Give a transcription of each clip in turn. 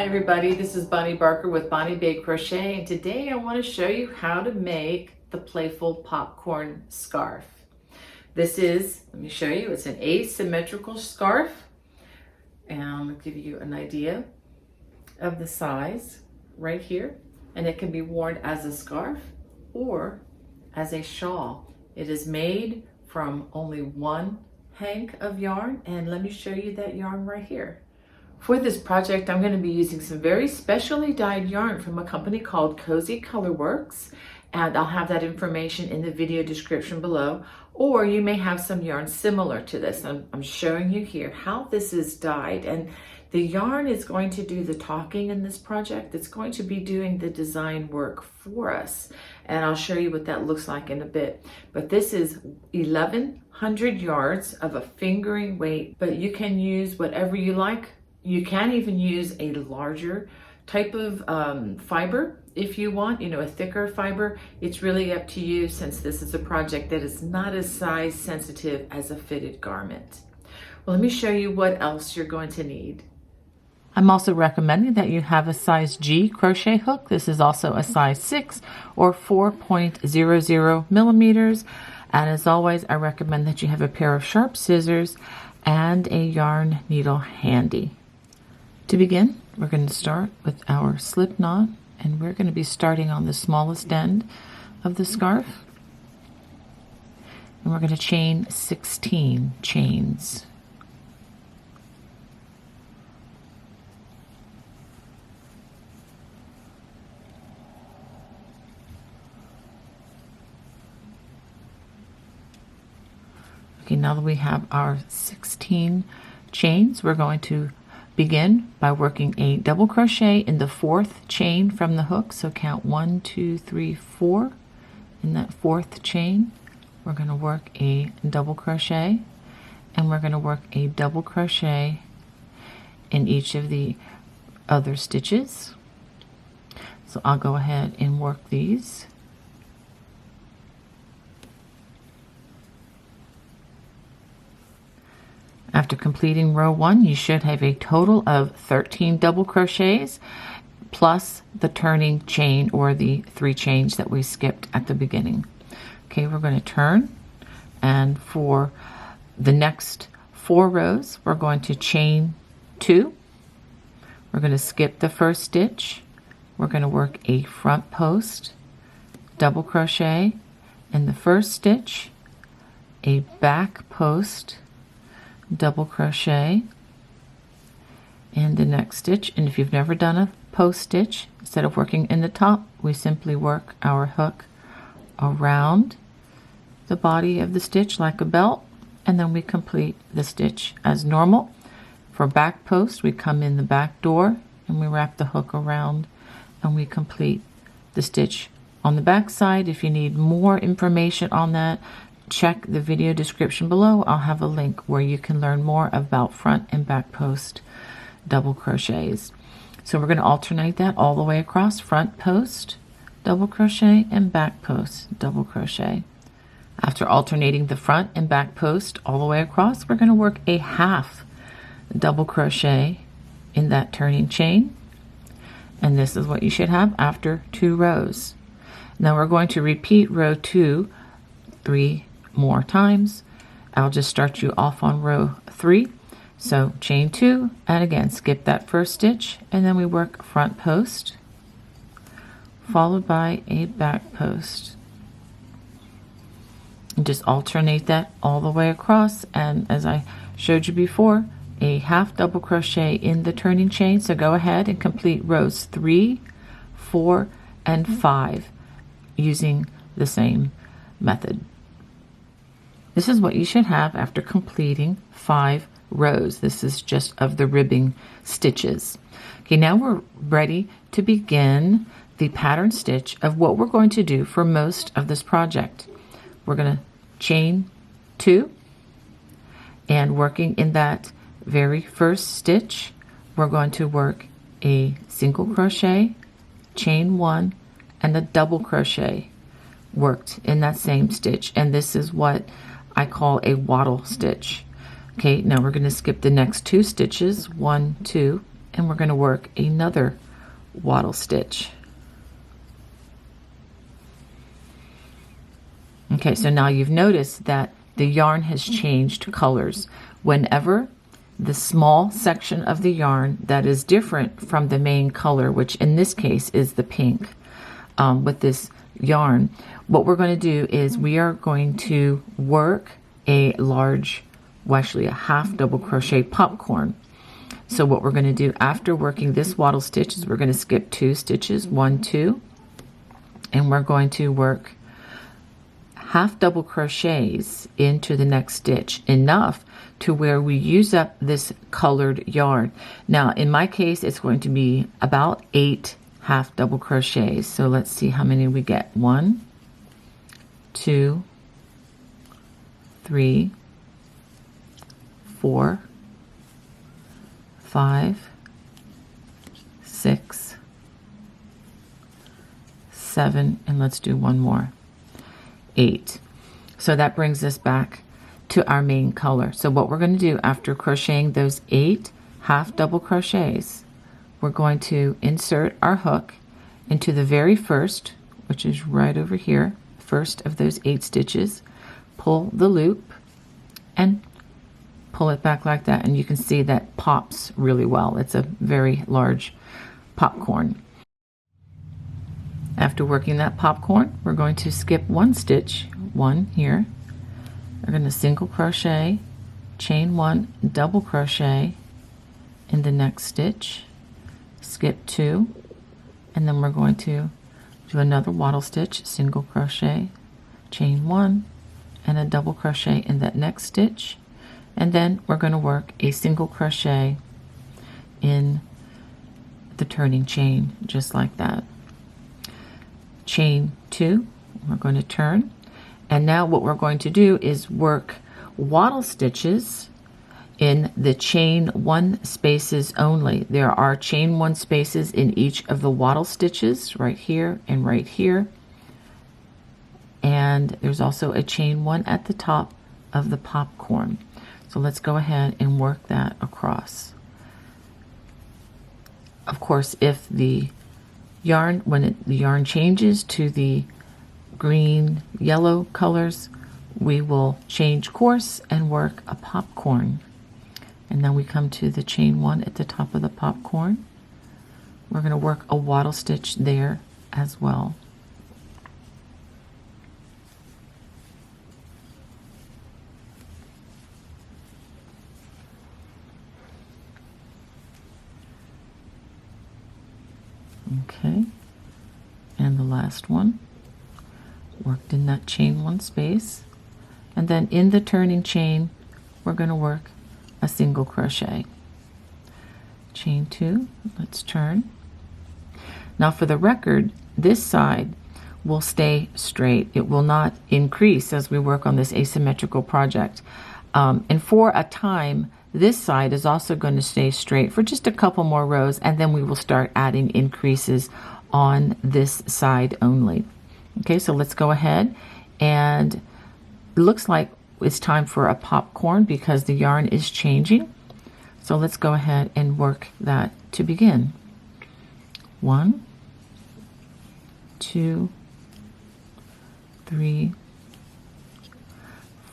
Hi everybody, this is Bonnie Barker with Bonnie Bay Crochet, and today I want to show you how to make the playful popcorn scarf. This is, let me show you, it's an asymmetrical scarf, and I'll give you an idea of the size right here, and it can be worn as a scarf or as a shawl. It is made from only one hank of yarn, and let me show you that yarn right here. For this project, I'm going to be using some very specially dyed yarn from a company called Cozy Colorworks, and I'll have that information in the video description below, or you may have some yarn similar to this. I'm showing you here how this is dyed, and the yarn is going to do the talking in this project. It's going to be doing the design work for us, and I'll show you what that looks like in a bit. But this is 1,100 yards of a fingering weight, but you can use whatever you like. You can even use a larger type of fiber if you want, a thicker fiber. It's really up to you, since this is a project that is not as size sensitive as a fitted garment. Well, let me show you what else you're going to need. I'm also recommending that you have a size G crochet hook. This is also a size 6 or 4.00 millimeters. And as always, I recommend that you have a pair of sharp scissors and a yarn needle handy. To begin, we're going to start with our slip knot, and we're going to be starting on the smallest end of the scarf. And we're going to chain 16 chains. Okay, now that we have our 16 chains, we're going to begin by working a double crochet in the 4th chain from the hook. So count 1, 2, 3, 4. In that 4th chain, we're going to work a double crochet, and we're going to work a double crochet in each of the other stitches. So I'll go ahead and work these. After completing row 1, you should have a total of 13 double crochets plus the turning chain, or the 3 chains that we skipped at the beginning. Okay, we're going to turn, and for the next 4 rows, we're going to chain 2. We're going to skip the first stitch. We're going to work a front post, double crochet in the first stitch, a back post, double crochet in the next stitch. And if you've never done a post stitch, instead of working in the top, we simply work our hook around the body of the stitch like a belt, and then we complete the stitch as normal. For back post, we come in the back door and we wrap the hook around, and we complete the stitch on the back side. If you need more information on that, check the video description below. I'll have a link where you can learn more about front and back post double crochets. So we're going to alternate that all the way across: front post, double crochet, and back post, double crochet. After alternating the front and back post all the way across, we're going to work a half double crochet in that turning chain. And this is what you should have after 2 rows. Now we're going to repeat row 2 3 more times. I'll just start you off on row 3. So chain 2, and again skip that first stitch, and then we work front post followed by a back post, and just alternate that all the way across. And as I showed you before, a half double crochet in the turning chain. So go ahead and complete rows 3, 4, and 5 using the same method. This is what you should have after completing 5 rows. This is just of the ribbing stitches. Okay, now we're ready to begin the pattern stitch of what we're going to do for most of this project. We're going to chain 2, and working in that very first stitch, we're going to work a single crochet, chain 1, and a double crochet worked in that same stitch. And this is what I call a wattle stitch. Okay, now we're going to skip the next 2 stitches, 1, 2, and we're going to work another wattle stitch. Okay, so now you've noticed that the yarn has changed colors. Whenever the small section of the yarn that is different from the main color, which in this case is the pink, with this yarn, what we're going to do is we are going to work a large, well, actually a half double crochet popcorn. So what we're going to do after working this wattle stitch is we're going to skip 2 stitches, 1, 2, and we're going to work half double crochets into the next stitch, enough to where we use up this colored yarn. Now in my case it's going to be about 8 half double crochets. So let's see how many we get. 1, 2, 3, 4, 5, 6, 7, and let's do one more. 8. So that brings us back to our main color. So what we're going to do after crocheting those 8 half double crochets, we're going to insert our hook into the very first, which is right over here, first of those 8 stitches, pull the loop and pull it back like that, and you can see that pops really well. It's a very large popcorn. After working that popcorn, we're going to skip 1 stitch, 1 here. We're going to single crochet, chain 1, double crochet in the next stitch, skip 2, and then we're going to do another wattle stitch, single crochet, chain 1, and a double crochet in that next stitch, and then we're going to work a single crochet in the turning chain, just like that. Chain 2, we're going to turn, and now what we're going to do is work wattle stitches in the chain 1 spaces only. There are chain 1 spaces in each of the wattle stitches, right here and right here, and there's also a chain 1 at the top of the popcorn. So let's go ahead and work that across. Of course, if the yarn, when the yarn changes to the green yellow colors, we will change course and work a popcorn. And then we come to the chain 1 at the top of the popcorn. We're going to work a wattle stitch there as well. Okay, and the last one worked in that chain 1 space, and then in the turning chain we're going to work a single crochet, chain 2, let's turn. Now for the record, this side will stay straight. It will not increase as we work on this asymmetrical project, and for a time this side is also going to stay straight for just a couple more rows, and then we will start adding increases on this side only. Okay, so let's go ahead, and it looks like it's time for a popcorn because the yarn is changing. So let's go ahead and work that to begin. 1, 2, 3,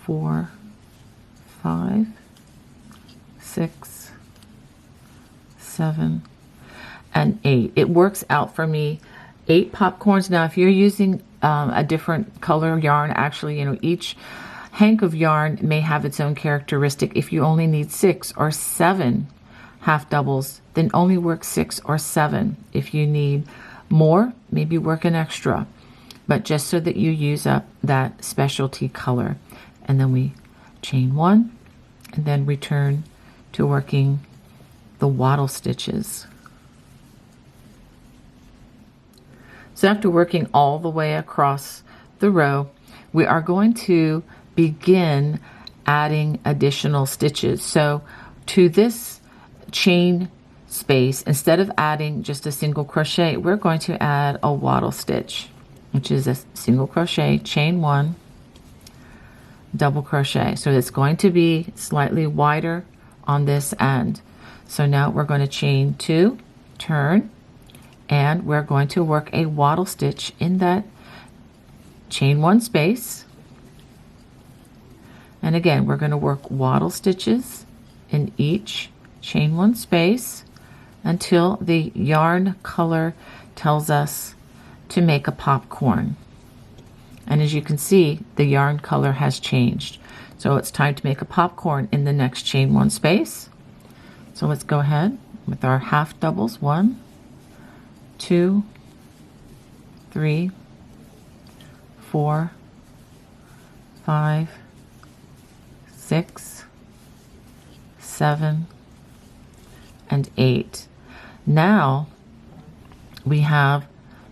4, 5, 6, 7, and 8. It works out for me 8 popcorns. Now if you're using a different color yarn, actually, you know, each hank of yarn may have its own characteristic. If you only need 6 or 7 half doubles, then only work 6 or 7. If you need more, maybe work an extra, but just so that you use up that specialty color. And then we chain 1 and then return to working the wattle stitches. So after working all the way across the row, we are going to begin adding additional stitches. So to this chain space, instead of adding just a single crochet, we're going to add a wattle stitch, which is a single crochet, chain 1, double crochet. So it's going to be slightly wider on this end. So now we're going to chain 2, turn, and we're going to work a wattle stitch in that chain 1 space. And again, we're going to work wattle stitches in each chain 1 space until the yarn color tells us to make a popcorn. And as you can see, the yarn color has changed. So it's time to make a popcorn in the next chain 1 space. So let's go ahead with our half doubles. 1, 2, 3, 4, 5, 6, 7, and 8. Now we have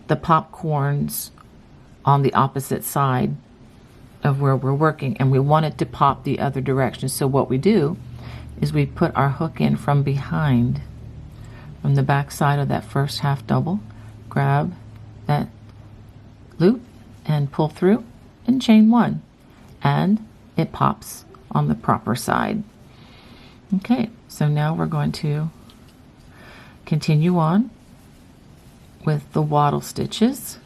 the popcorns on the opposite side of where we're working, and we want it to pop the other direction. So what we do is we put our hook in from behind, from the back side of that first half double, grab that loop and pull through and chain 1, and it pops on the proper side. Okay, so now we're going to continue on with the wattle stitches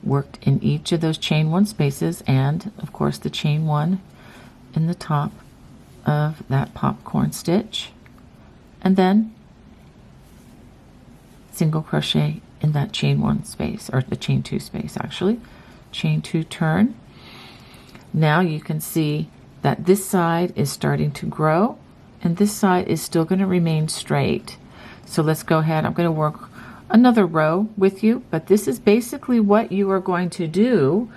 worked in each of those chain 1 spaces, and of course the chain 1 in the top of that popcorn stitch, and then single crochet in that chain 1 space, or the chain 2 space actually. Chain 2, turn. Now you can see that this side is starting to grow and this side is still going to remain straight. So let's go ahead. I'm going to work another row with you, but this is basically what you are going to do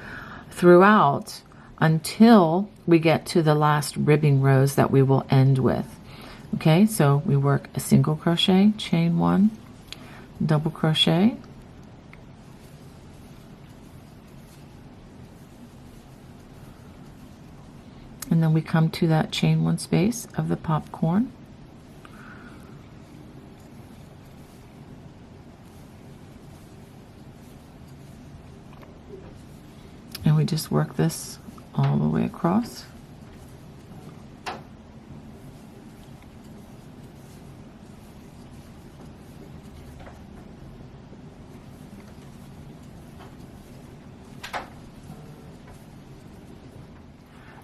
throughout until we get to the last ribbing rows that we will end with. Okay, so we work a single crochet, chain 1, double crochet, and then we come to that chain 1 space of the popcorn. And we just work this all the way across.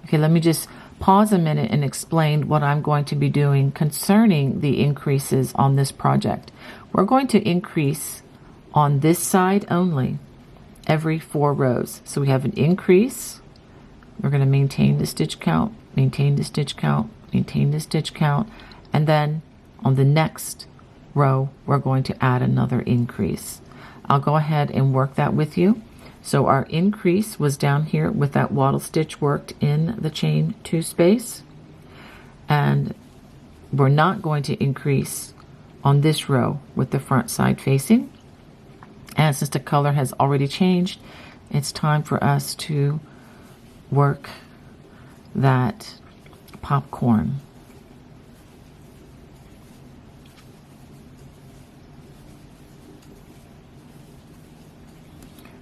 Okay, let me just pause a minute and explain what I'm going to be doing concerning the increases on this project. We're going to increase on this side only every 4 rows. So we have an increase. We're going to maintain the stitch count, maintain the stitch count, maintain the stitch count, and then on the next row we're going to add another increase. I'll go ahead and work that with you. So our increase was down here with that wattle stitch worked in the chain 2 space, and we're not going to increase on this row with the front side facing. And since the color has already changed, it's time for us to work that popcorn.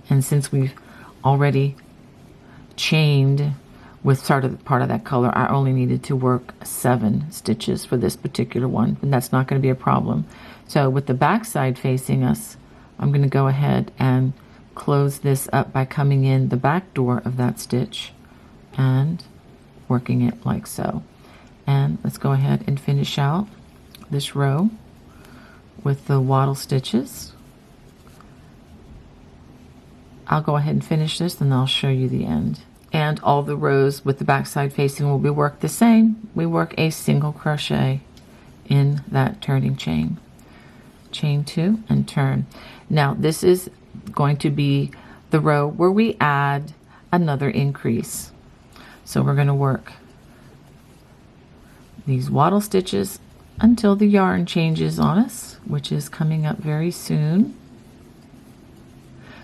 And since we've already chained with part of that color, I only needed to work 7 stitches for this particular one, and that's not going to be a problem. So with the back side facing us, I'm going to go ahead and close this up by coming in the back door of that stitch and working it like so. And let's go ahead and finish out this row with the wattle stitches. I'll go ahead and finish this, and I'll show you the end. And all the rows with the back side facing will be worked the same. We work a single crochet in that turning chain. Chain 2 and turn. Now this is going to be the row where we add another increase. So we're going to work these wattle stitches until the yarn changes on us, which is coming up very soon.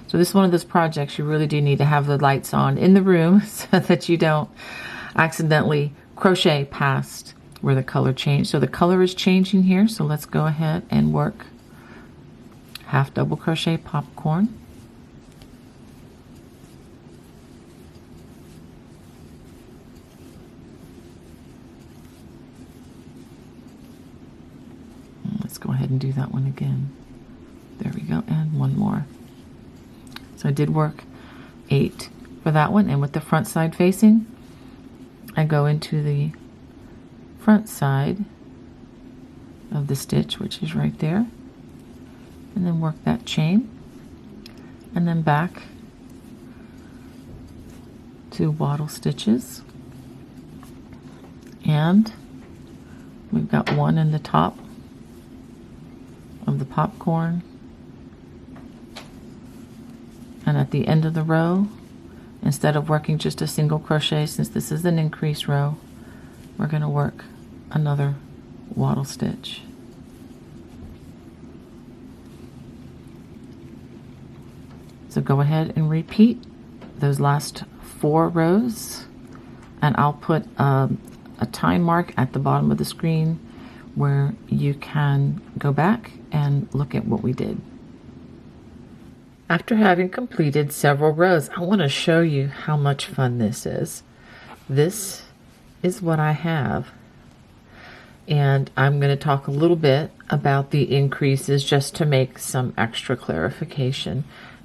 So this is one of those projects you really do need to have the lights on in the room so that you don't accidentally crochet past where the color changed. So the color is changing here, so let's go ahead and work half double crochet popcorn. again. There we go, and one more. So I did work 8 for that one, and with the front side facing, I go into the front side of the stitch, which is right there, and then work that chain, and then back to wattle stitches, and we've got one in the top of the popcorn, and at the end of the row, instead of working just a single crochet, since this is an increase row, we're going to work another wattle stitch. So go ahead and repeat those last 4 rows, and I'll put a time mark at the bottom of the screen where you can go back and look at what we did. After having completed several rows, I want to show you how much fun this is. This is what I have. And I'm going to talk a little bit about the increases just to make some extra clarification.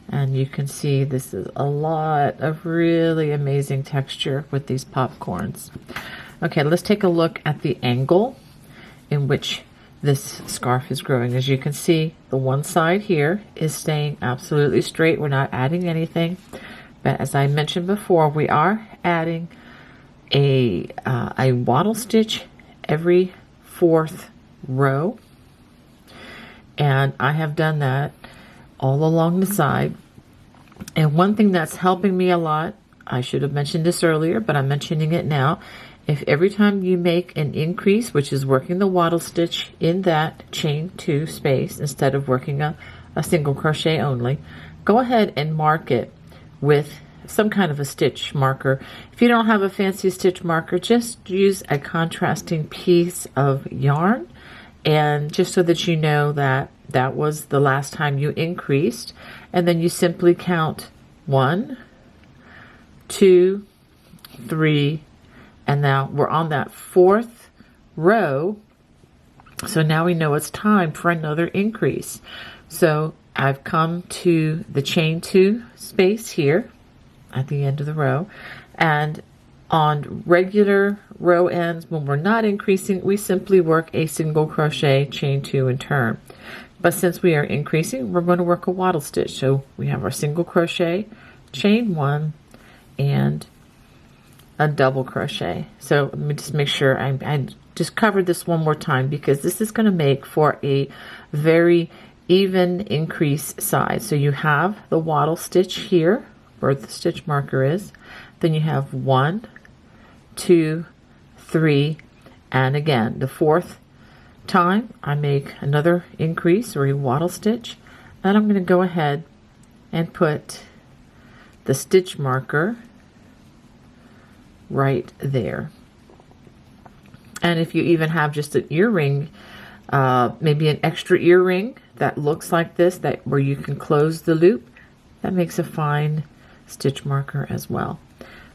And you can see this is a lot of really amazing texture with these popcorns. Okay, let's take a look at the angle in which this scarf is growing. As you can see, the one side here is staying absolutely straight. We're not adding anything. But as I mentioned before, we are adding a wattle stitch every 4th row. And I have done that all along the side. And one thing that's helping me a lot, I should have mentioned this earlier, but I'm mentioning it now. If every time you make an increase, which is working the wattle stitch in that chain 2 space instead of working a single crochet only, go ahead and mark it with some kind of a stitch marker. If you don't have a fancy stitch marker, just use a contrasting piece of yarn, and just so that you know that that was the last time you increased, and then you simply count 1, 2, 3, and now we're on that 4th row. So now we know it's time for another increase. So I've come to the chain 2 space here at the end of the row, and on regular row ends, when we're not increasing, we simply work a single crochet, chain 2, and turn. But since we are increasing, we're going to work a wattle stitch. So we have our single crochet, chain 1, and a double crochet. So let me just make sure I just covered this one more time, because this is going to make for a very even increase size. So you have the wattle stitch here where the stitch marker is, then you have 1, 2, 3, and again the 4th time I make another increase or a wattle stitch, and I'm going to go ahead and put the stitch marker right there. And if you even have just an earring, maybe an extra earring that looks like this, that where you can close the loop, that makes a fine stitch marker as well.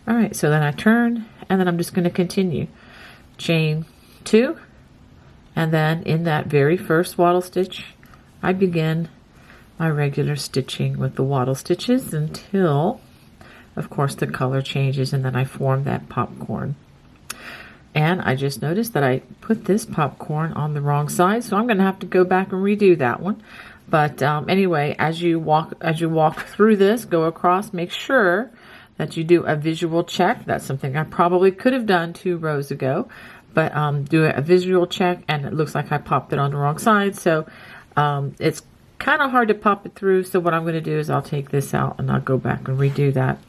All right, so then I turn, and then I'm just going to continue. Chain 2, and then in that very first wattle stitch, I begin my regular stitching with the wattle stitches until, of course, the color changes, and then I form that popcorn. And I just noticed that I put this popcorn on the wrong side, so I'm going to have to go back and redo that one. But anyway, as you walk through this, go across, make sure that you do a visual check. That's something I probably could have done 2 rows ago, but do a visual check, and it looks like I popped it on the wrong side. So it's kind of hard to pop it through. So what I'm going to do is I'll take this out and I'll go back and redo that.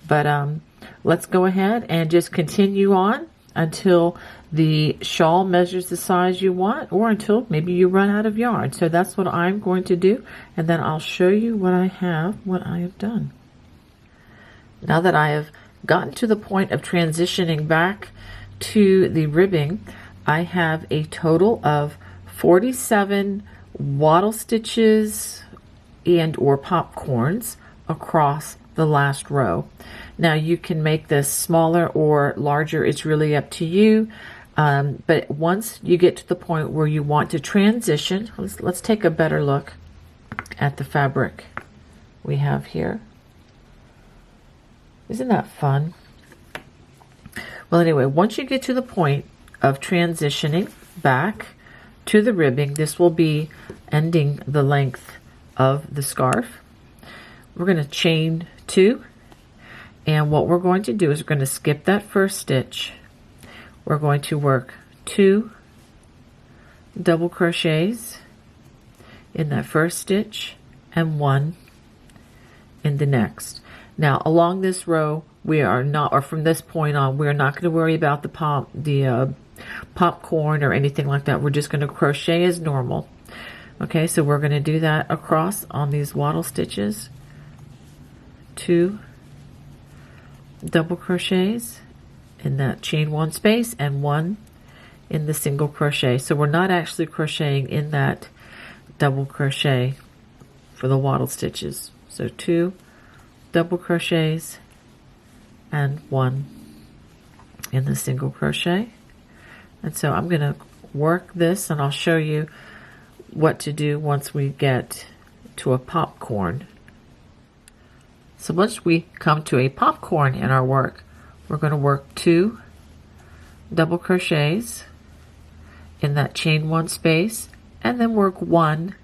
But let's go ahead and just continue on until the shawl measures the size you want, or until maybe you run out of yarn. So that's what I'm going to do, and then I'll show you what I have done. Now that I have gotten to the point of transitioning back to the ribbing, I have a total of 47 wattle stitches and or popcorns across the last row. Now you can make this smaller or larger, it's really up to you. But once you get to the point where you want to transition, let's take a better look at the fabric we have here. Isn't that fun? Well, anyway, once you get to the point of transitioning back to the ribbing, this will be ending the length of the scarf. We're going to chain 2, and what we're going to do is we're going to skip that first stitch. We're going to work 2 double crochets in that first stitch and 1 in the next. Now along this row, we are not, or from this point on, we're not going to worry about the popcorn or anything like that. We're just going to crochet as normal. Okay, so we're going to do that across on these wattle stitches. 2 double crochets in that chain 1 space and 1 in the single crochet. So we're not actually crocheting in that double crochet for the wattle stitches. So 2 double crochets and 1 in the single crochet. And so I'm going to work this, and I'll show you what to do once we get to a popcorn. So once we come to a popcorn in our work, we're going to work 2 double crochets in that chain 1 space, and then work 1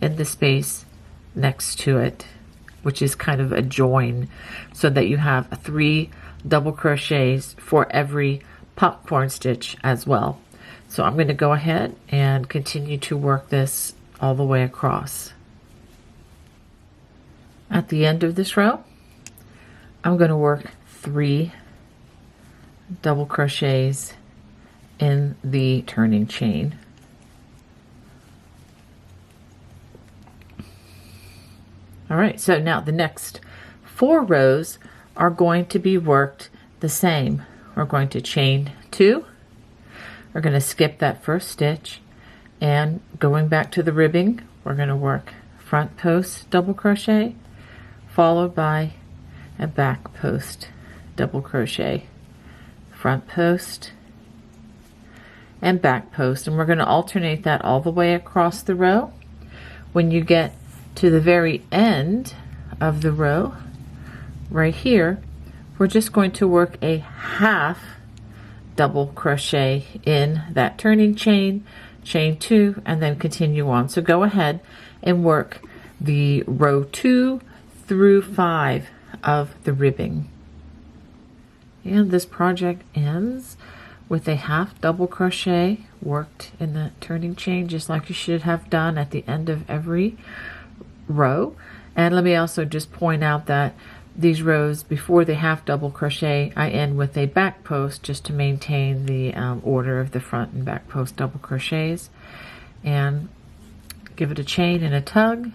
in the space next to it, which is kind of a join, so that you have 3 double crochets for every popcorn stitch as well. So I'm going to go ahead and continue to work this all the way across. At the end of this row, I'm going to work 3 double crochets in the turning chain. All right, so now the next 4 rows are going to be worked the same. We're going to chain 2. We're going to skip that first stitch, and going back to the ribbing, we're going to work front post double crochet followed by a back post double crochet, front post and back post, and we're going to alternate that all the way across the row. When you get to the very end of the row right here, we're just going to work a half double crochet in that turning chain, chain 2, and then continue on. So go ahead and work the row 2 through 5 of the ribbing. And this project ends with a half double crochet worked in the turning chain, just like you should have done at the end of every row. And let me also just point out that these rows, before the half double crochet, I end with a back post just to maintain the order of the front and back post double crochets. And give it a chain and a tug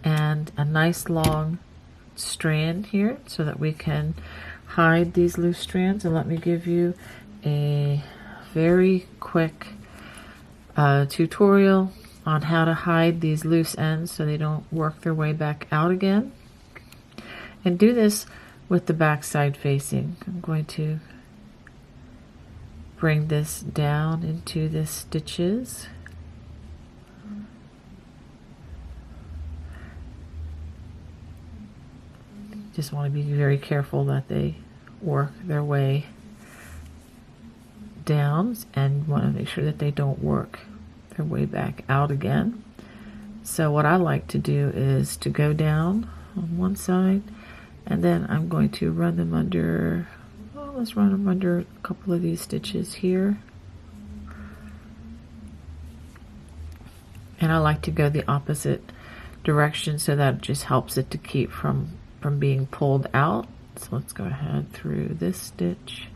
and a nice long strand here so that we can hide these loose strands. And let me give you a very quick tutorial on how to hide these loose ends so they don't work their way back out again. And do this with the back side facing. I'm going to bring this down into the stitches. Just want to be very careful that they work their way down, and want to make sure that they don't work their way back out again. So what I like to do is to go down on one side, and then I'm going to run them under, well, let's run them under a couple of these stitches here. And I like to go the opposite direction so that it just helps it to keep from being pulled out. So let's go ahead through this stitch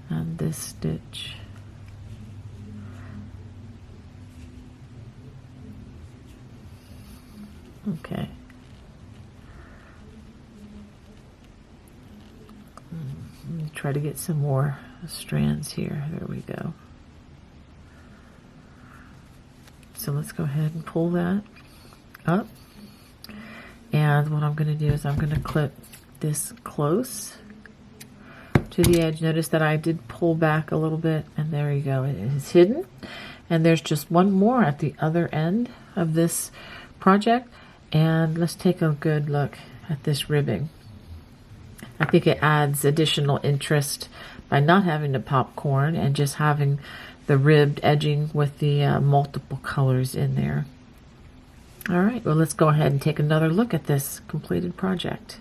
and this stitch. Okay. Try to get some more strands here. There we go. So let's go ahead and pull that up. And what I'm going to do is I'm going to clip this close to the edge. Notice that I did pull back a little bit, and there you go. It is hidden. And there's just one more at the other end of this project. And let's take a good look at this ribbing. I think it adds additional interest by not having the popcorn and just having the ribbed edging with the multiple colors in there. All right, well, let's go ahead and take another look at this completed project.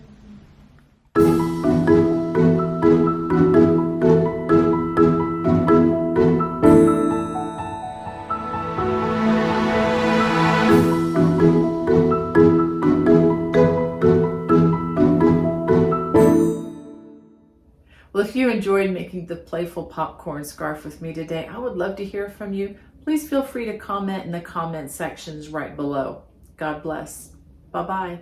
Well, if you enjoyed making the playful popcorn scarf with me today, I would love to hear from you. Please feel free to comment in the comment sections right below. God bless. Bye-bye.